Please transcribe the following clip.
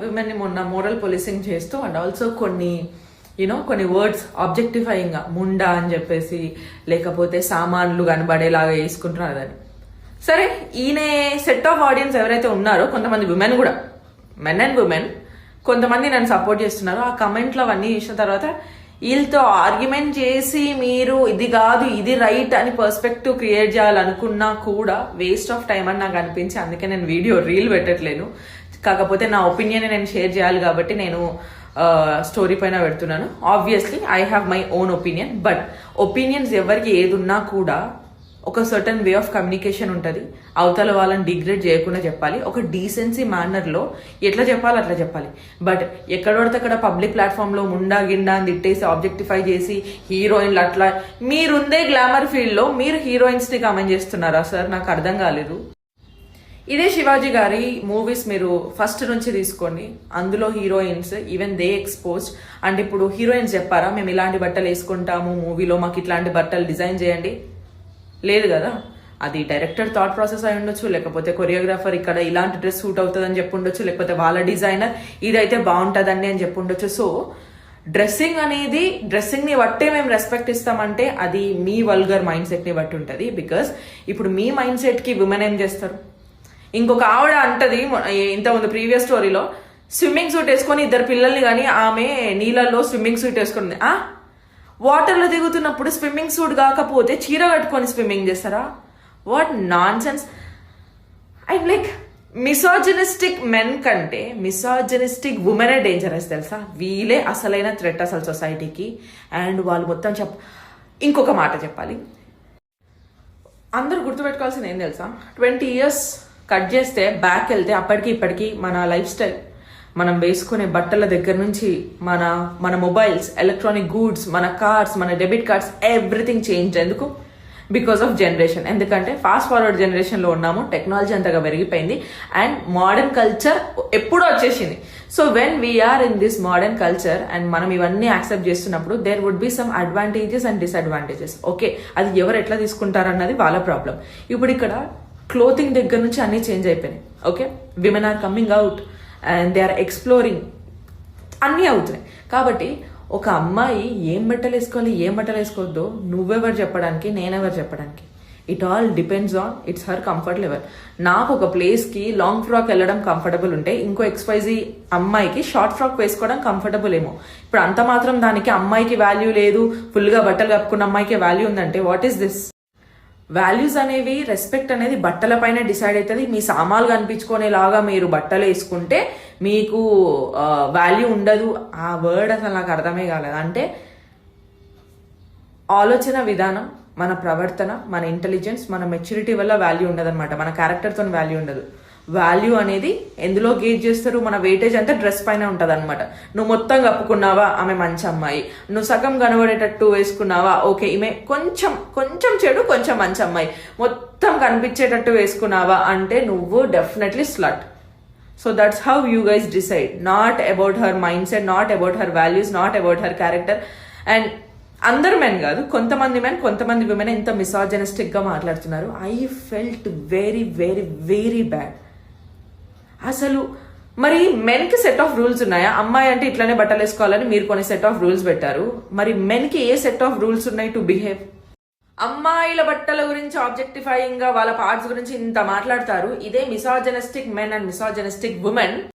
Women ని మొన్న moral policing చేస్తూ అండ్ ఆల్సో కొన్ని వర్డ్స్ ఆబ్జెక్టిఫైయింగ్ గా ముండా అని చెప్పేసి లేకపోతే సామాన్లు కనబడేలాగా వేసుకుంటున్నారు అని. సరే, ఈయన సెట్ ఆఫ్ ఆడియన్స్ ఎవరైతే ఉన్నారో కొంతమంది విమెన్ కూడా, మెన్ అండ్ విమెన్, కొంతమంది నన్ను సపోర్ట్ చేస్తున్నారు. ఆ కమెంట్లు అవన్నీ చూసిన తర్వాత వీళ్ళతో ఆర్గ్యుమెంట్ చేసి మీరు ఇది కాదు ఇది రైట్ అని పర్స్పెక్టివ్ క్రియేట్ చేయాలనుకున్నా కూడా వేస్ట్ ఆఫ్ టైం అని నాకు అనిపించి అందుకే నేను రీల్ పెట్టట్లేను. కాకపోతే నా ఒపీనియన్ నేను షేర్ చేయాలి కాబట్టి నేను స్టోరీ పైన పెడుతున్నాను. Obviously I have my own opinion, but opinions ఎవరికి ఏది ఉన్నా కూడా ఒక సర్టన్ వే ఆఫ్ కమ్యూనికేషన్ ఉంటుంది. అవతల వాళ్ళని డిగ్రేడ్ చేయకుండా చెప్పాలి, ఒక డీసెన్సీ మేనర్లో ఎట్లా చెప్పాలి అట్లా చెప్పాలి. బట్ ఎక్కడ పడితే అక్కడ పబ్లిక్ ప్లాట్ఫామ్లో ముండా గిండా అని తిట్టేసి ఆబ్జెక్టిఫై చేసి హీరోయిన్లు అట్లా, మీరుందే గ్లామర్ ఫీల్డ్లో మీరు హీరోయిన్స్ని కామెంట్ చేస్తున్నారా సార్? నాకు అర్థం కాలేదు. ఇదే శివాజీ గారి మూవీస్ మీరు ఫస్ట్ నుంచి తీసుకోండి, అందులో heroines even they exposed. And ఇప్పుడు హీరోయిన్స్ చెప్పారా మేము ఇలాంటి బట్టలు వేసుకుంటాము మూవీలో, మాకు ఇట్లాంటి బట్టలు డిజైన్ చేయండి? లేదు కదా. అది డైరెక్టర్ థాట్ ప్రాసెస్ అయి ఉండొచ్చు, లేకపోతే కొరియోగ్రాఫర్ ఇక్కడ ఇలాంటి డ్రెస్ సూట్ అవుతుంది అని చెప్పి ఉండొచ్చు, లేకపోతే వాళ్ళ డిజైనర్ ఇదైతే బాగుంటుందండి అని చెప్పి ఉండొచ్చు. సో డ్రెస్సింగ్ అనేది డ్రెస్సింగ్ ని బట్టే మేము రెస్పెక్ట్ ఇస్తామంటే అది మీ వల్గర్ మైండ్ సెట్ ని బట్టి ఉంటుంది. బికాస్ ఇప్పుడు మీ మైండ్ సెట్ కి విమెన్ ఏం చేస్తారు? ఇంకొక ఆవిడ అంటది ఇంతకుముందు ప్రీవియస్ స్టోరీలో, స్విమ్మింగ్ సూట్ వేసుకొని ఇద్దరు పిల్లల్ని కానీ ఆమె నీళ్ళల్లో స్విమ్మింగ్ సూట్ వేసుకుంది. వాటర్లో దిగుతున్నప్పుడు స్విమ్మింగ్ సూట్ కాకపోతే చీర కట్టుకొని స్విమ్మింగ్ చేస్తారా? What nonsense. I'm like, misogynistic men కంటే మిసాజినిస్టిక్ ఉమెనే డేంజరస్ తెలుసా? వీళ్ళే అసలైన థ్రెట్ అసలు సొసైటీకి. అండ్ వాళ్ళు మొత్తం ఇంకొక మాట చెప్పాలి, అందరూ గుర్తుపెట్టుకోవాల్సింది ఏం తెలుసా? 20 years కట్ చేస్తే బ్యాక్ వెళ్తే అప్పటికి ఇప్పటికీ మన లైఫ్ స్టైల్, మనం వేసుకునే బట్టల దగ్గర నుంచి మన మొబైల్స్, ఎలక్ట్రానిక్ గూడ్స్, మన కార్స్, మన డెబిట్ కార్డ్స్, ఎవ్రీథింగ్ చేంజ్. ఎందుకు? Because of generation. ఎందుకంటే ఫాస్ట్ ఫార్వర్డ్ జనరేషన్లో ఉన్నాము, టెక్నాలజీ అంతగా పెరిగిపోయింది అండ్ మోడర్న్ కల్చర్ ఎప్పుడూ వచ్చేసింది. So when we are in this modern culture and మనం ఇవన్నీ యాక్సెప్ట్ చేస్తున్నప్పుడు there would be some advantages and disadvantages. Okay, అది ఎవరు ఎట్లా తీసుకుంటారన్నది వాళ్ళ ప్రాబ్లం. ఇప్పుడు ఇక్కడ క్లోతింగ్ దగ్గర నుంచి అన్ని చేంజ్ అయిపోయినాయి. Okay, women are coming out and they are exploring, అన్నీ అవుతున్నాయి. కాబట్టి ఒక అమ్మాయి ఏం బట్టలు వేసుకోవాలి ఏం బట్టలు వేసుకోవద్దో నువ్వెవరు చెప్పడానికి, నేనెవరు చెప్పడానికి? It all depends on it's her comfort level. నాకు ఒక ప్లేస్కి లాంగ్ ఫ్రాక్ వెళ్ళడం కంఫర్టబుల్ ఉంటే ఇంకో XYZ అమ్మాయికి షార్ట్ ఫ్రాక్ వేసుకోవడం కంఫర్టబుల్ ఏమో. ఇప్పుడు అంత మాత్రం దానికి అమ్మాయికి వాల్యూ లేదు, ఫుల్గా బట్టలు కప్పుకున్న అమ్మాయికి వాల్యూ ఉందంటే వాట్ ఈస్ దిస్? వాల్యూస్ అనేవి, రెస్పెక్ట్ అనేది బట్టల పైన డిసైడ్ అవుతుంది. మీ సామాన్లు కనిపించుకునేలాగా మీరు బట్టలు వేసుకుంటే మీకు వాల్యూ ఉండదు. ఆ వర్డ్ అసలు నాకు అర్థమే కాలేదు. అంటే ఆలోచన విధానం, మన ప్రవర్తన, మన ఇంటెలిజెన్స్, మన మెచ్యూరిటీ వల్ల వాల్యూ ఉండదు అనమాట. మన క్యారెక్టర్తో వాల్యూ ఉండదు. వాల్యూ అనేది ఎందులో గేజ్ చేస్తారు? మన వెయిటేజ్ అంతా డ్రెస్ పైన ఉంటుంది అనమాట. నువ్వు మొత్తం కప్పుకున్నావా, ఆమె మంచి అమ్మాయి. నువ్వు సగం కనబడేటట్టు వేసుకున్నావా, ఓకే, ఈమె కొంచెం చెడు కొంచెం మంచి అమ్మాయి. మొత్తం కనిపించేటట్టు వేసుకున్నావా అంటే నువ్వు definitely slut. So that's how you guys decide, not about her mind set, not about her values, not about her character. And అందరు మెన్ కాదు, కొంతమంది మెన్, కొంతమంది విమెన్ ఇంత మిసాజినిస్టిక్ గా మాట్లాడుతున్నారు. I felt very very very bad. అసలు మరి men కి సెట్ ఆఫ్ రూల్స్ ఉన్నాయా? అమ్మాయి అంటే ఇట్లానే బట్టలు వేసుకోవాలని మీరు కొన్ని సెట్ ఆఫ్ రూల్స్ పెట్టారు. మరి మెన్ కి ఏ సెట్ ఆఫ్ రూల్స్ ఉన్నాయి టు బిహేవ్? అమ్మాయిల బట్టల గురించి ఆబ్జెక్టిఫైయింగ్ గా వాళ్ళ పార్ట్స్ గురించి ఇంత మాట్లాడతారు. ఇదే మిసాజినిస్టిక్ మెన్ అండ్ మిసాజినిస్టిక్ ఉమెన్